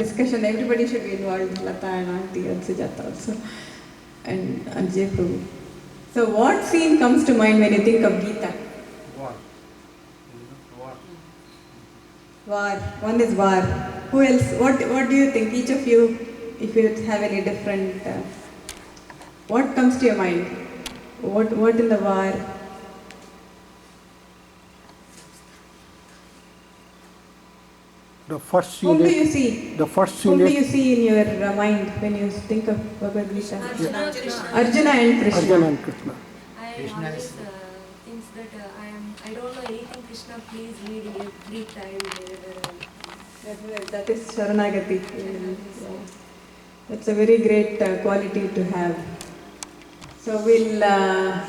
discussion. Everybody should be involved, Lata and Auntie and Sujata also, and Ajay Prabhu. So what scene comes to mind when you think of Gita? War. War. One is war. Who else? What do you think? Each of you, if you have any different, what comes to your mind? What in the war? The first scene. Whom do you see? The first scene. Whom do you see in your mind when you think of Bhagavad Gita? Arjuna and Krishna. Arjuna and Krishna. I always think that I don't know anything. Krishna, please read every time. That is Sharanagati. That's a very great quality to have. So we are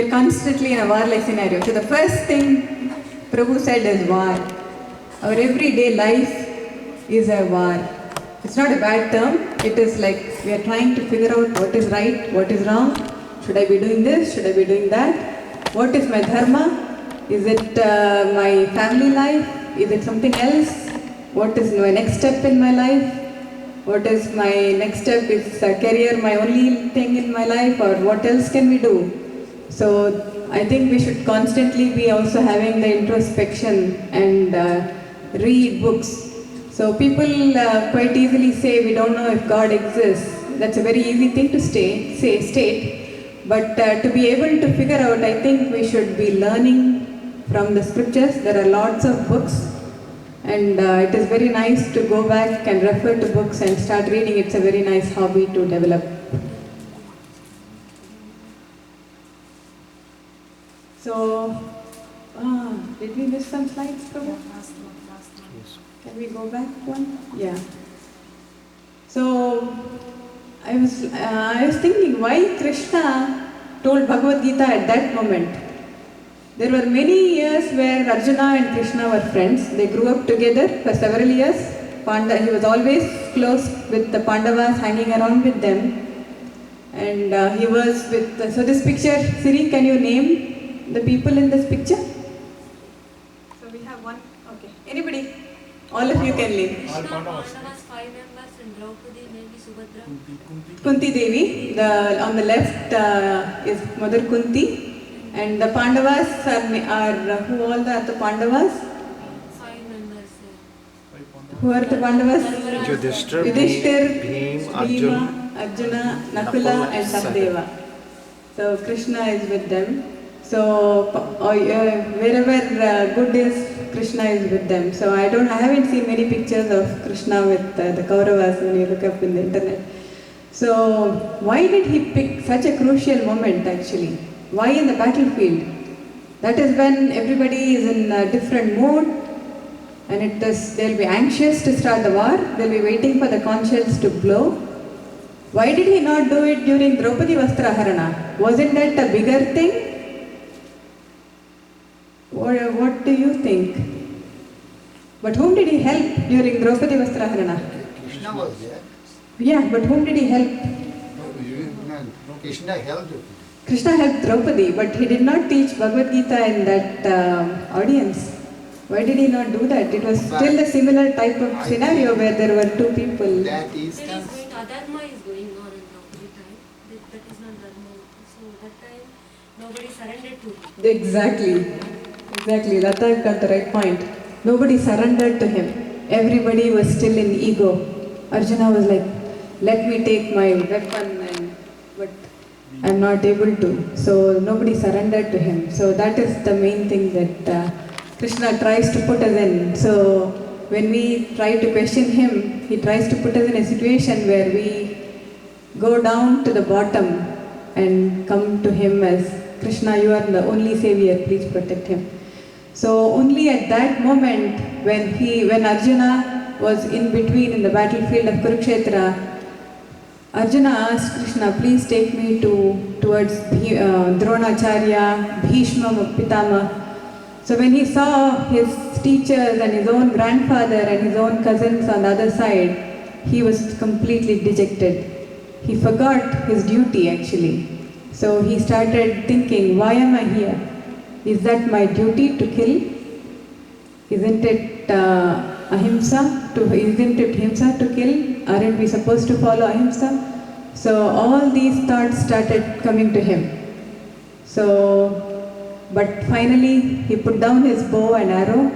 constantly in a war-like scenario. So the first thing Prabhu said is war. Our everyday life is a war. It's not a bad term. It is like we are trying to figure out what is right, what is wrong. Should I be doing this? Should I be doing that? What is my dharma? Is it my family life? Is it something else? What is my next step in my life? What is my next step? Is career my only thing in my life, or what else can we do? So I think we should constantly be also having the introspection and read books. So people quite easily say we don't know if God exists. That's a very easy thing to state. But to be able to figure out, I think we should be learning from the scriptures. There are lots of books, and it is very nice to go back and refer to books and start reading. It's a very nice hobby to develop. So, did we miss some slides, Prabhu? Last one. Can we go back one? Yeah. So, I was thinking why Krishna told Bhagavad Gita at that moment. There were many years where Arjuna and Krishna were friends. They grew up together for several years. He was always close with the Pandavas, hanging around with them. And he was with, so this picture, Siri, can you name the people in this picture? So we have one, okay. Anybody? All of you can name. Krishna, Pandavas, 5 members, and Draupadi, maybe Subhadra. Kunti Devi, on the left is Mother Kunti. And the Pandavas are who all are the Pandavas? 5 members. Who are the Pandavas? Yudhishthir, Bhima, Arjuna, Nakula and Sahadeva. So Krishna is with them. So wherever good is, Krishna is with them. So I haven't seen many pictures of Krishna with the Kauravas when you look up in the internet. So why did he pick such a crucial moment actually? Why in the battlefield? That is when everybody is in a different mood, and they'll be anxious to start the war. They'll be waiting for the conch shells to blow. Why did he not do it during Draupadi Vastraharana? Wasn't that a bigger thing? What do you think? But whom did he help during Draupadi Vastraharana? Krishna was there. Yeah, but whom did he help? Krishna helped. Krishna helped Draupadi, but he did not teach Bhagavad Gita in that audience. Why did he not do that? It was still a similar type of scenario where there were two people. That is Adharma is going on in Draupadi time. That is not Dharma. So that time nobody surrendered to him. Exactly. Lata got the right point. Nobody surrendered to him. Everybody was still in ego. Arjuna was like, let me take my weapon, but I'm not able to. So nobody surrendered to him. So that is the main thing that Krishna tries to put us in. So when we try to question him, he tries to put us in a situation where we go down to the bottom and come to him as, Krishna, you are the only savior, please protect him. So only at that moment when Arjuna was in between in the battlefield of Kurukshetra, Arjuna asked Krishna, please take me towards Dronacharya, Bhishma, Pitama. So when he saw his teachers and his own grandfather and his own cousins on the other side, he was completely dejected. He forgot his duty actually. So he started thinking, why am I here? Is that my duty to kill? Isn't it ahimsa? isn't it Himsa to kill? Aren't we supposed to follow Ahimsa? So all these thoughts started coming to him. So, but finally he put down his bow and arrow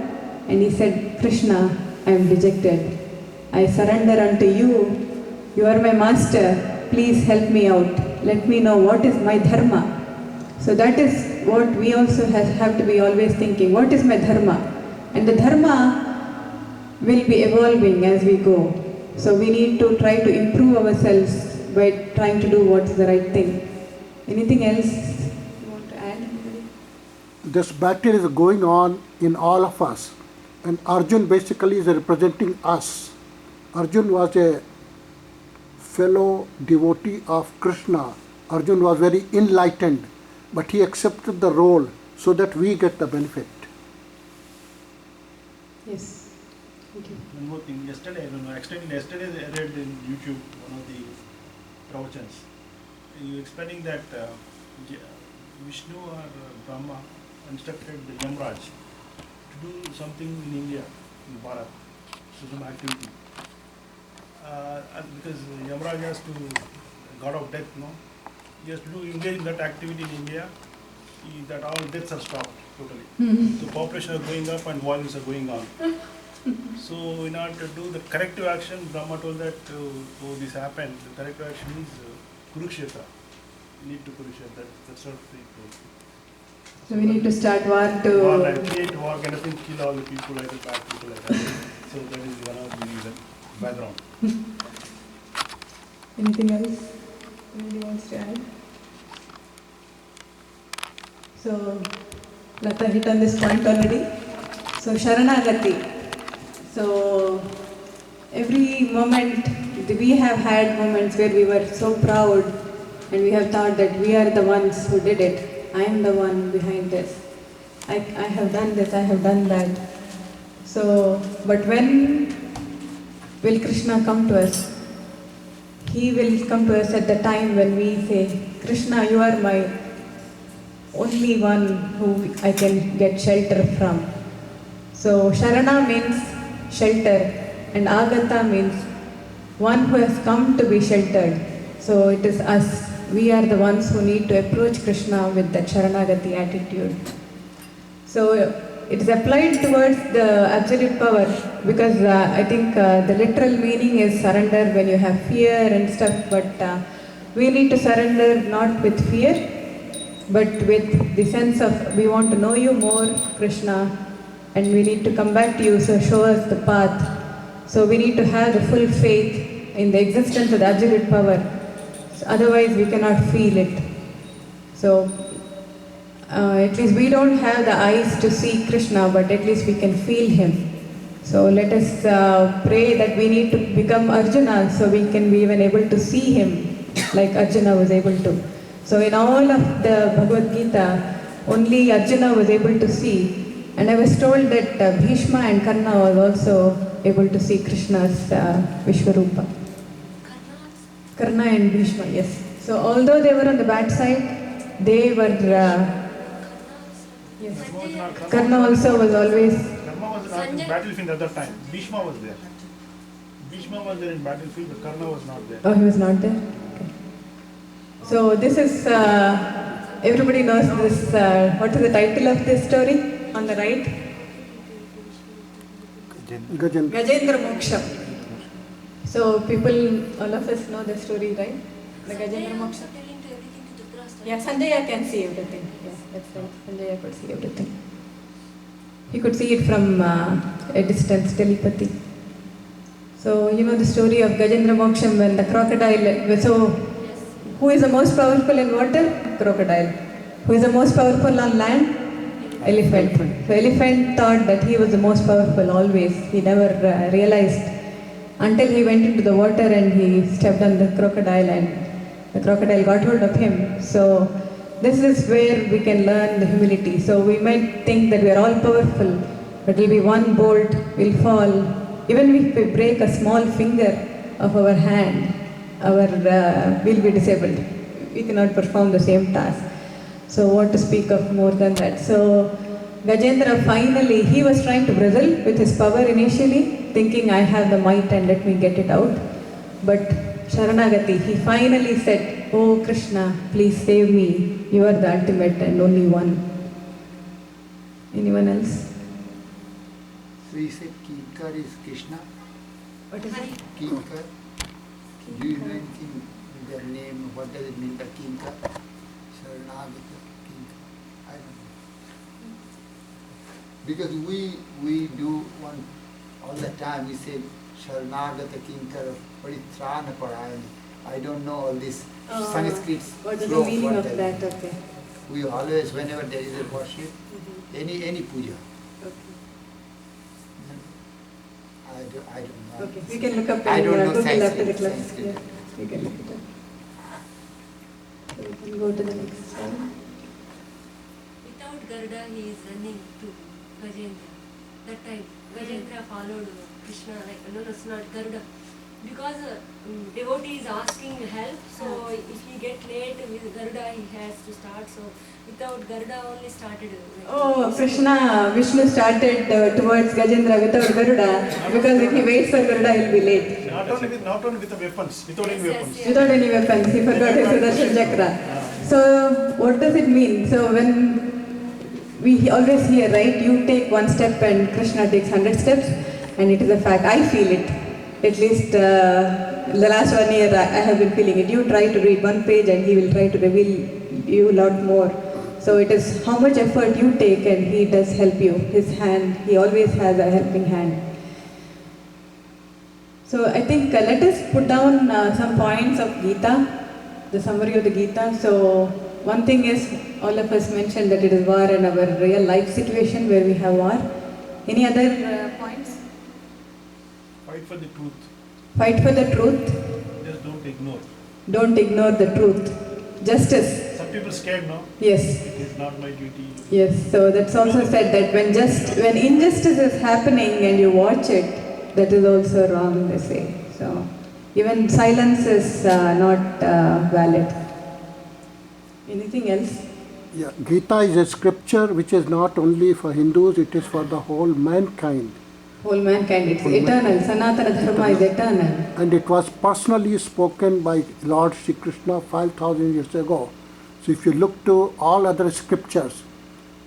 and he said, Krishna, I am dejected. I surrender unto you. You are my master. Please help me out. Let me know what is my dharma. So that is what we also have to be always thinking. What is my dharma? And the dharma will be evolving as we go. So we need to try to improve ourselves by trying to do what's the right thing. Anything else you want to add? This battle is going on in all of us. And Arjun basically is representing us. Arjun was a fellow devotee of Krishna. Arjun was very enlightened, but he accepted the role so that we get the benefit. Yes. Thank you. One more thing. Yesterday, I don't know, yesterday I read in YouTube one of the Pravachans. You explaining that Vishnu or Brahma instructed the Yamraj to do something in India, in Bharat, so some activity. Because Yamraj has to, god of death, no? He has to engage in that activity in India, that all deaths are stopped totally. So population are going up and violence are going on. So in order to do the corrective action, Brahma told that, oh this happened, the corrective action is Kurukshetra. You need to Kurukshetra, that's what they told. So we need to start war to... War, like create war, kind of thing, kill all the people, like the bad people, like that. So that is one of the reason, background. Anything else anybody wants to add? So, Lata hit on this point already. So, Sharanagati. So, every moment, we have had moments where we were so proud and we have thought that we are the ones who did it. I am the one behind this. I have done this, I have done that. So, but when will Krishna come to us? He will come to us at the time when we say, Krishna, you are my only one who I can get shelter from. So Sharana means shelter and Agata means one who has come to be sheltered. So it is us. We are the ones who need to approach Krishna with that Sharanagati attitude. So it is applied towards the absolute power because I think the literal meaning is surrender when you have fear and stuff, but we need to surrender not with fear but with the sense of we want to know you more, Krishna, and we need to come back to you, so show us the path. So we need to have the full faith in the existence of the absolute power, so otherwise we cannot feel it. So at least we don't have the eyes to see Krishna, but at least we can feel him. So let us pray that we need to become Arjuna so we can be even able to see him like Arjuna was able to. So in all of the Bhagavad Gita, only Arjuna was able to see. And I was told that Bhishma and Karna were also able to see Krishna's Vishwarupa. Karna and Bhishma, yes. So although they were on the bad side, they were... Yes. Karna also was always... Karna was not in battlefield at that time. Bhishma was there. Bhishma was there in battlefield, but Karna was not there. Oh, he was not there? Okay. So this is... everybody knows this... what is the title of this story? On the right? Gajendra Moksha. So people, all of us know the story, right? The Gajendra Moksha. Yeah, Sanjaya can see everything. Yeah, that's right. Sanjaya could see everything. He could see it from a distance, telepathy. So you know the story of Gajendra Moksham when the crocodile. So who is the most powerful in water? Crocodile. Who is the most powerful on land? Elephant. So elephant thought that he was the most powerful always. He never realized until he went into the water and he stepped on the crocodile and the crocodile got hold of him. So this is where we can learn the humility. So we might think that we are all powerful, but it will be one bolt, will fall. Even if we break a small finger of our hand, we'll be disabled. We cannot perform the same task. So what to speak of more than that. So Gajendra finally, he was trying to wrestle with his power initially, thinking I have the might and let me get it out. But Sharanagati, he finally said, "Oh Krishna, please save me. You are the ultimate and only one." Anyone else? So you said Kinkar is Krishna? What is it? Kinkar? Do you know anything with their name? What does it mean by Kinkar? Sharanagata, Kinkar? I don't know. Because we do one all the time, we say Sharanagata Kinkar Parithrana Parayani. I don't know all this Sanskrit. What is the slope, meaning what of does that? it- Okay. We always, whenever there is a worship, any puja, Okay. I don't know. Okay. We can look up I in don't know Google after the Sanskrit, class. Sanskrit. Yeah, we can look it up. So we can go to the next slide. Without Garuda, he is running to Gajendra. That time, Gajendra followed Krishna, like, no, it's not Garuda. Because devotee is asking help, so if he get late with Garuda, he has to start. So without Garuda, only started. Oh, Vishnu started towards Gajendra without Garuda, because if he waits for Garuda, he'll be late. Not only with the weapons, without any Yes, weapons. yes. Without any weapons, he forgot his Sudarshan Chakra. So, what does it mean? So, when we always hear, right, you take one step and Krishna takes 100 steps, and it is a fact. I feel it. At least the last 1 year, I have been feeling it. You try to read one page, and he will try to reveal you a lot more. So, it is how much effort you take, and he does help you. His hand, he always has a helping hand. So I think let us put down some points of Gita, the summary of the Gita. So one thing is, all of us mentioned that it is war in our real life situation where we have war. Any other points? Fight for the truth. Fight for the truth. Just don't ignore. Don't ignore the truth. Justice. Some people scared, no? Yes. It is not my duty. Yes. So that's also said that when injustice is happening and you watch it, that is also wrong, they say. So even silence is not valid. Anything else? Yeah, Gita is a scripture which is not only for Hindus, it is for the whole mankind. Whole mankind, it's eternal. Sanatana Dharma is eternal. And it was personally spoken by Lord Shri Krishna 5,000 years ago. So if you look to all other scriptures,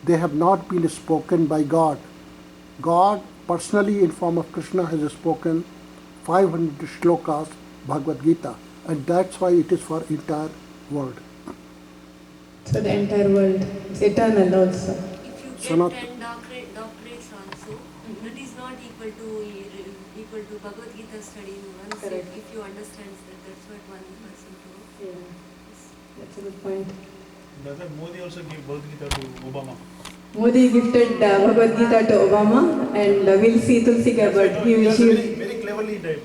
they have not been spoken by God. God personally in form of Krishna has spoken 500 shlokas Bhagavad Gita, and that's why it is for entire world. So the entire world is eternal also. If you So get not- 10 doctorates also, that is not equal to Bhagavad Gita study in one sit. Correct. If you understand that, that's what one person do. Yeah, that's a good point. Brother Modi also gave Bhagavad Gita to Obama. Modi gifted Bhagavad Gita to Obama, and we'll see Tulsi Gabbard. He also very cleverly did,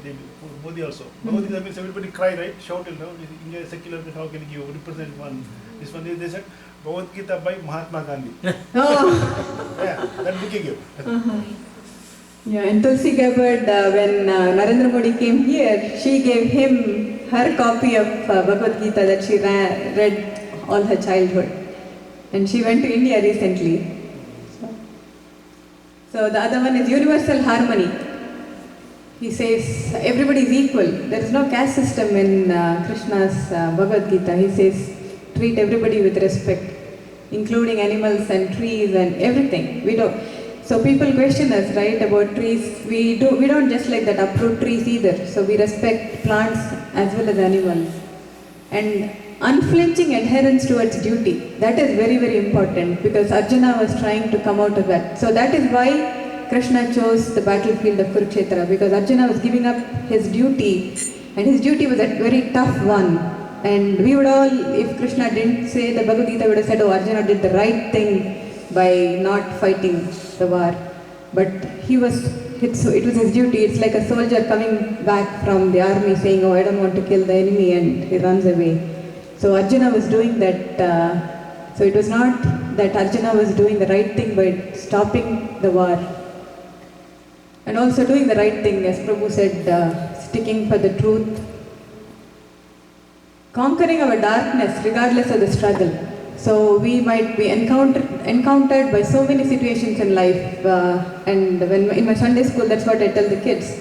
Modi also. Bhagavad Gita means everybody cry, right? Shout, India is secular, how can you represent one? This one, they said, Bhagavad Gita by Mahatma Gandhi. Oh. Yeah, that book he gave. Yeah, and Tulsi Gabbard, when Narendra Modi came here, she gave him her copy of Bhagavad Gita that she read all her childhood. And she went to India recently. So the other one is universal harmony. He says everybody is equal. There is no caste system in Krishna's Bhagavad Gita. He says treat everybody with respect, including animals and trees and everything. We don't. So people question us, right, about trees. We don't just like that uproot trees either. So we respect plants as well as animals. And unflinching adherence towards duty. That is very, very important, because Arjuna was trying to come out of that. So that is why Krishna chose the battlefield of Kurukshetra, because Arjuna was giving up his duty, and his duty was a very tough one. And we would all, if Krishna didn't say the Bhagavad Gita, would have said, oh, Arjuna did the right thing by not fighting the war. But it was his duty. It's like a soldier coming back from the army saying, oh, I don't want to kill the enemy, and he runs away. So Arjuna was doing that. So it was not that Arjuna was doing the right thing by stopping the war. And also doing the right thing, as Prabhu said, sticking for the truth. Conquering our darkness regardless of the struggle. So we might be encountered by so many situations in life, and when in my Sunday school, that's what I tell the kids.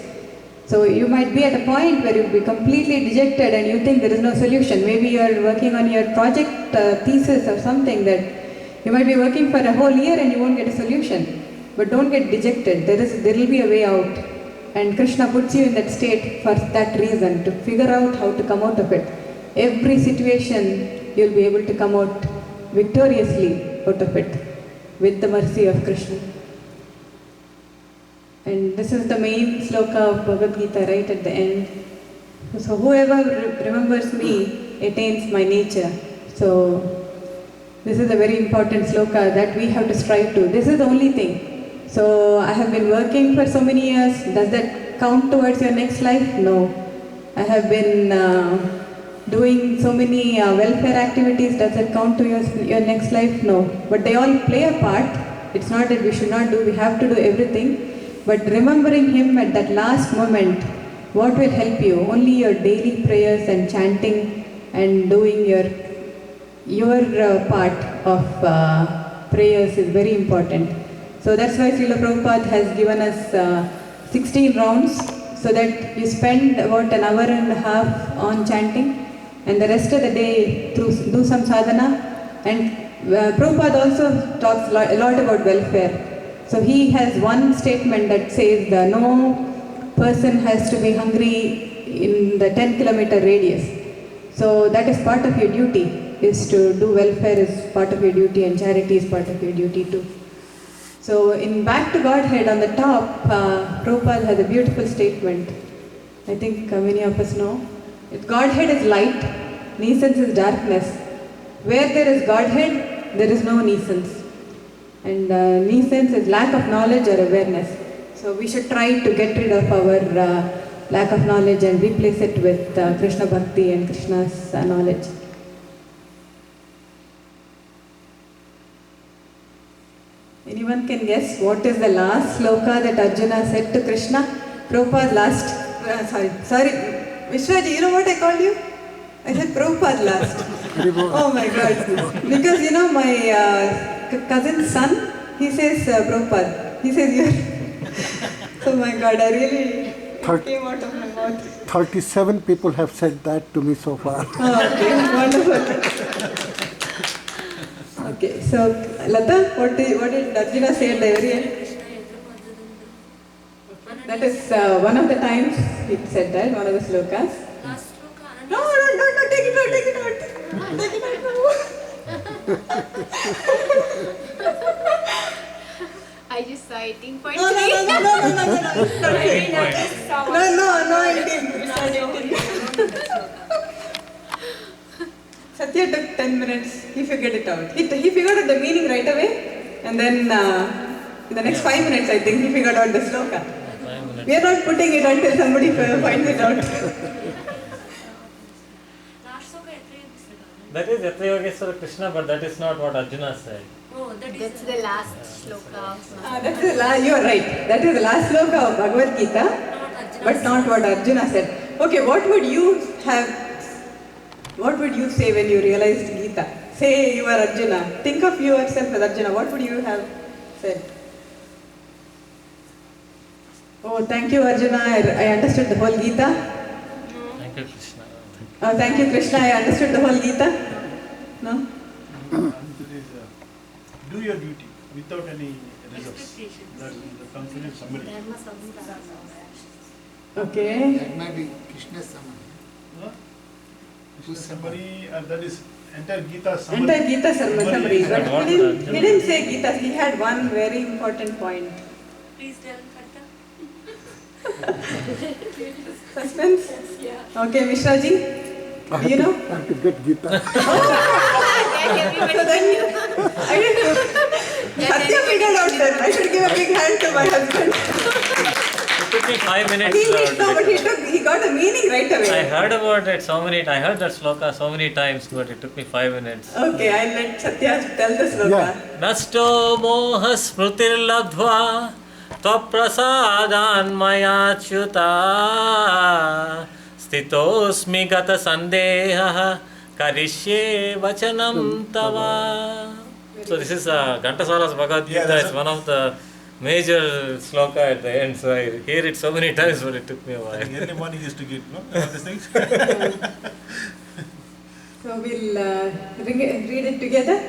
So you might be at a point where you'll be completely dejected and you think there is no solution. Maybe you are working on your project thesis or something that you might be working for a whole year and you won't get a solution. But don't get dejected. There will be a way out. And Krishna puts you in that state for that reason, to figure out how to come out of it. Every situation you'll be able to come out victoriously out of it with the mercy of Krishna. And this is the main sloka of Bhagavad Gita right at the end. So whoever remembers me attains my nature. So this is a very important sloka that we have to strive to. This is the only thing. So I have been working for so many years. Does that count towards your next life? No. I have been doing so many welfare activities. Does that count to your next life? No. But they all play a part. It's not that we should not do. We have to do everything. But remembering him at that last moment, what will help you? Only your daily prayers and chanting and doing your part of prayers is very important. So that's why Srila Prabhupada has given us 16 rounds, so that you spend about an hour and a half on chanting and the rest of the day do some sadhana. And Prabhupada also talks a lot about welfare. So he has one statement that says that no person has to be hungry in the 10-kilometer radius. So that is part of your duty, is to do welfare is part of your duty and charity is part of your duty too. So in Back to Godhead on the top, Prabhupada has a beautiful statement. I think many of us know. Godhead is light, nescience is darkness. Where there is Godhead, there is no nescience. And nescience is lack of knowledge or awareness. So we should try to get rid of our lack of knowledge and replace it with Krishna Bhakti and Krishna's knowledge. Anyone can guess what is the last sloka that Arjuna said to Krishna? Prabhupada last, sorry, Vishwaji, you know what I called you? I said Prabhupada last. Oh my God. Because you know my cousin's son, he says Prabhupada. He says you're... Oh my God, I really came out of my mouth. 37 people have said that to me so far. Oh, okay, wonderful. Okay, so Lata, what did Arjuna say at the very end? That is one of the times he said that, one of the slokas. Last sloka. No, take it out. Take it out. I just saw 18.3. No, I didn't. Satya took 10 minutes, he figured it out. He figured out the meaning right away, and then in the next 5 minutes, I think, he figured out the sloka. We are not putting it until somebody finds it out. Last sloka, that is Yatra Yogeshwara Krishna, but that is not what Arjuna said. oh, that is That's the last sloka. You are right. That is the last sloka of Bhagavad Gita, not Arjuna. but not what Arjuna said. Okay, what would you say when you realized Gita? Say you are Arjuna. Think of yourself as Arjuna. What would you have said? Oh, thank you, Arjuna. I understood the whole Gita. Thank you, Krishna. Oh, thank you, Krishna. I understood the whole Gita. No? Do your duty without any results. Expectations. That's the conclusion summary. Okay. That might be Krishna's summary. No? Krishna summary, that is entire Gita summary. Entire Gita summary. But What he Arjuna? didn't say Gita. He had one very important point. Please tell Haritha. Suspense? Yeah. Okay, Mishraji. I You know? have to get Gita. So then I didn't. Satya figured out that I should give a big hand to my husband. It took me 5 minutes. He got a meaning right away. I heard about it so many. I heard that sloka so many times, but it took me 5 minutes. Okay, I'll let Satya tell the sloka. Yeah. Nasto moha smrutir labdhva tvaprasadan mayachyuta stitosmi gata sandeha Karishye Vachanam Tava. So this is Ghantasala's Bhagavad Gita. Yeah, that's It's one of the major sloka at the end. So I hear it so many times, but it took me a while. I think early morning used to get, no? All these things. So we'll read it together.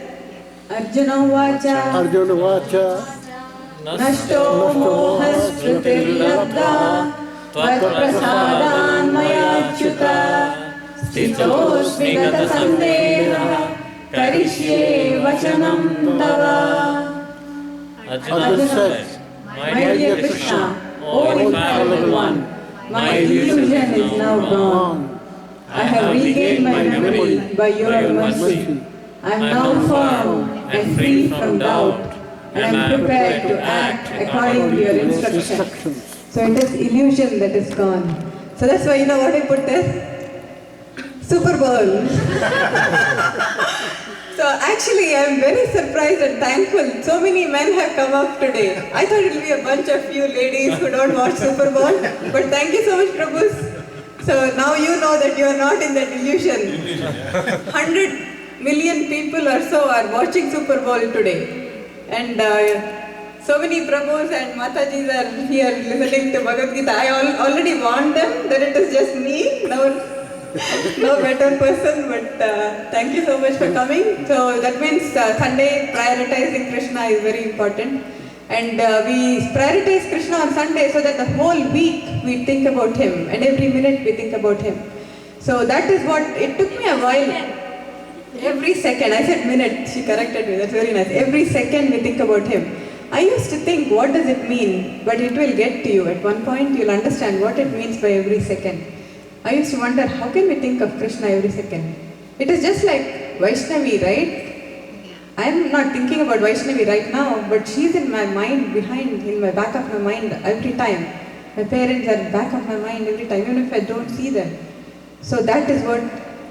Arjuna Vacha. Arjuna Vacha. Nashto mohasrutirlabdha Tvat prasadan maya achyuta Stitosmi gata sandeha Karishye vachanam tava. Arjuna said, My dear Krishna, O infallible one, my illusion is now gone. I have regained my memory by your mercy. I am now firm and free from doubt, and I am prepared to act according to your instructions. So it is illusion that is gone. So that's why, you know what I put there? Super Bowl. So actually I am very surprised and thankful. So many men have come up today. I thought it will be a bunch of you ladies who don't watch Super Bowl. But thank you so much, Prabhu. So now you know that you are not in that illusion. 100 million people or so are watching Super Bowl today. And so many Prabhus and Matajis are here listening to Bhagavad Gita. I already warned them that it is just me. No better person, but thank you so much for coming. So that means Sunday prioritizing Krishna is very important. And we prioritize Krishna on Sunday so that the whole week we think about him and every minute we think about him. So that is what, it took me a while. Every second, I said minute, she corrected me, that's very nice. Every second we think about him. I used to think, what does it mean? But it will get to you. At one point you'll understand what it means by every second. I used to wonder, how can we think of Krishna every second? It is just like Vaishnavi, right? I am not thinking about Vaishnavi right now, but she is in my mind, in my back of my mind every time. My parents are back of my mind every time, even if I don't see them. So that is what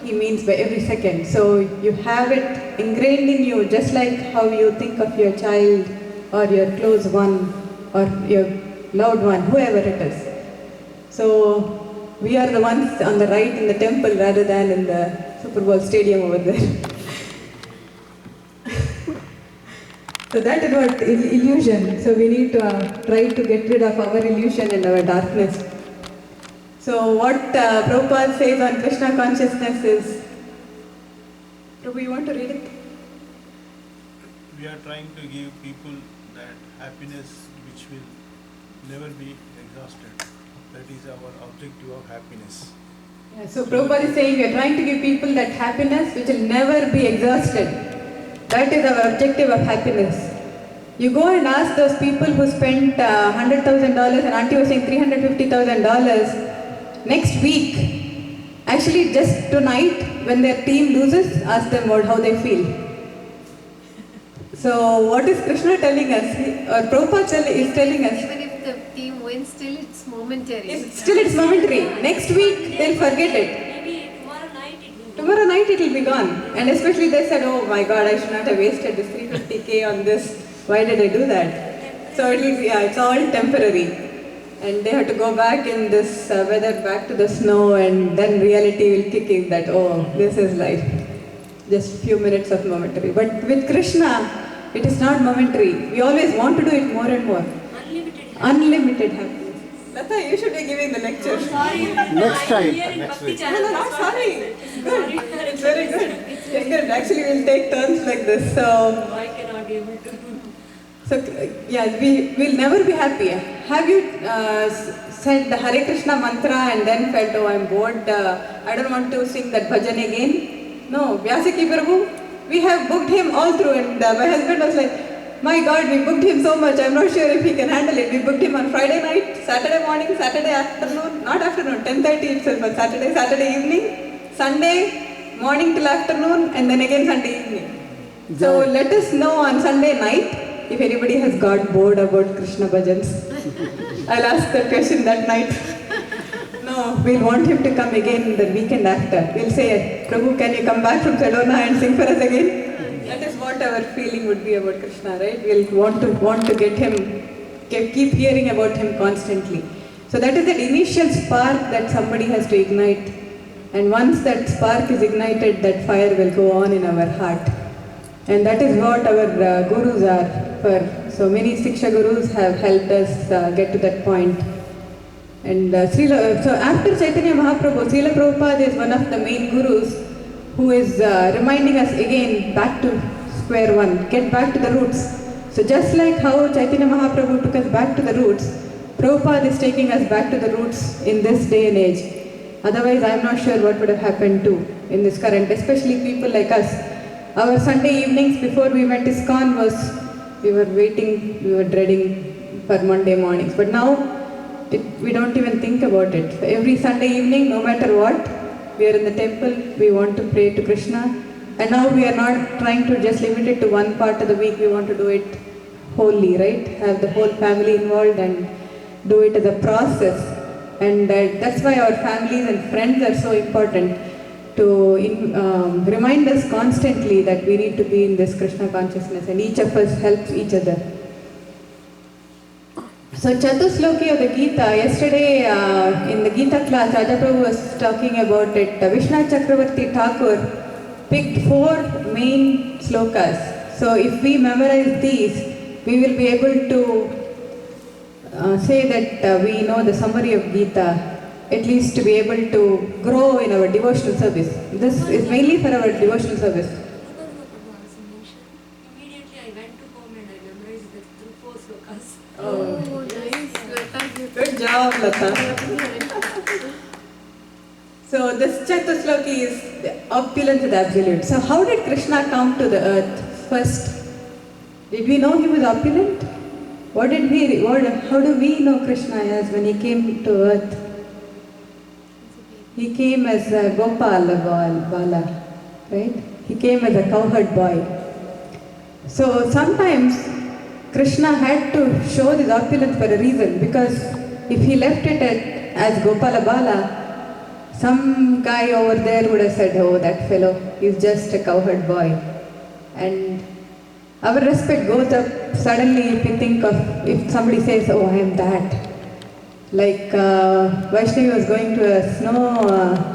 he means by every second. So you have it ingrained in you, just like how you think of your child or your close one or your loved one, whoever it is. So we are the ones on the right in the temple rather than in the Super Bowl stadium over there. So that is what illusion. So we need to try to get rid of our illusion and our darkness. So what Prabhupada says on Krishna consciousness is, Prabhu, you want to read it? We are trying to give people that happiness which will never be exhausted. That is our objective of happiness. Yeah, so Prabhupada is saying we are trying to give people that happiness which will never be exhausted. That is our objective of happiness. You go and ask those people who spent $100,000 and Auntie was saying $350,000 next week. Actually, just tonight when their team loses, ask them how they feel. So what is Krishna telling us? Or Prabhupada is telling us? Even if the team wins, still it's momentary. Still it's momentary. Next week they'll forget it. Maybe Tomorrow night it will be gone. And especially they said, oh my God, I should not have wasted this 350K on this. Why did I do that? So it will be, it's all temporary. And they have to go back in this weather, back to the snow, and then reality will kick in that, oh, this is life. Just few minutes of momentary. But with Krishna, it is not momentary. We always want to do it more and more. Unlimited happiness. Lata, you should be giving the lecture. sorry. Next time. Next week. No, not sorry. Good. It's very good. It's good. Actually, we'll take turns like this. So I cannot be able to. So yeah, we'll never be happy. Have you said the Hare Krishna mantra and then felt, oh, I'm bored, I don't want to sing that bhajan again? No, Vyasaki Prabhu, we have booked him all through, and my husband was like, my God, we booked him so much, I'm not sure if he can handle it. We booked him on Friday night, Saturday morning, Saturday afternoon, not afternoon, 10:30 itself, but Saturday evening, Sunday morning till afternoon, and then again Sunday evening. So let us know on Sunday night if anybody has got bored about Krishna bhajans. I'll ask that question that night. No, we'll want him to come again the weekend after. We'll say, Prabhu, can you come back from Sedona and sing for us again? That is what our feeling would be about Krishna, right? We'll want to get him, keep hearing about him constantly. So that is that initial spark that somebody has to ignite. And once that spark is ignited, that fire will go on in our heart. And that is what our gurus are for. So many Siksha gurus have helped us get to that point. And so after Chaitanya Mahaprabhu, Srila Prabhupada is one of the main gurus who is reminding us again back to square one, get back to the roots. So just like how Chaitanya Mahaprabhu took us back to the roots, Prabhupada is taking us back to the roots in this day and age. Otherwise, I am not sure what would have happened too in this current, especially people like us. Our Sunday evenings before we went ISKCON was, we were waiting, we were dreading for Monday mornings. But now, we don't even think about it. So every Sunday evening, no matter what, we are in the temple, we want to pray to Krishna. And now we are not trying to just limit it to one part of the week, we want to do it wholly, right? Have the whole family involved and do it as a process. And that's why our families and friends are so important, to remind us constantly that we need to be in this Krishna consciousness, and each of us helps each other. So Chatusloki of the Gita, yesterday in the Gita class, Raja Prabhu was talking about it. Vishnu Chakravarti Thakur picked 4 main slokas. So if we memorize these, we will be able to say that we know the summary of Gita, at least to be able to grow in our devotional service. This is mainly for our devotional service. Immediately I went to home and I memorized the 4 slokas. Oh, nice. Lata, Good job, Lata. So this Chatusloki is the opulence of the Absolute. So how did Krishna come to the earth first? Did we know he was opulent? How do we know Krishna as when he came to earth? He came as a Gopala Bala, right? He came as a cowherd boy. So sometimes Krishna had to show this opulence for a reason, because if he left it as Gopala Bala, some guy over there would have said, oh, that fellow, he's just a cowherd boy. And our respect goes up suddenly if you think of, if somebody says, oh, I am that. Like Vaishnavi was going to a snow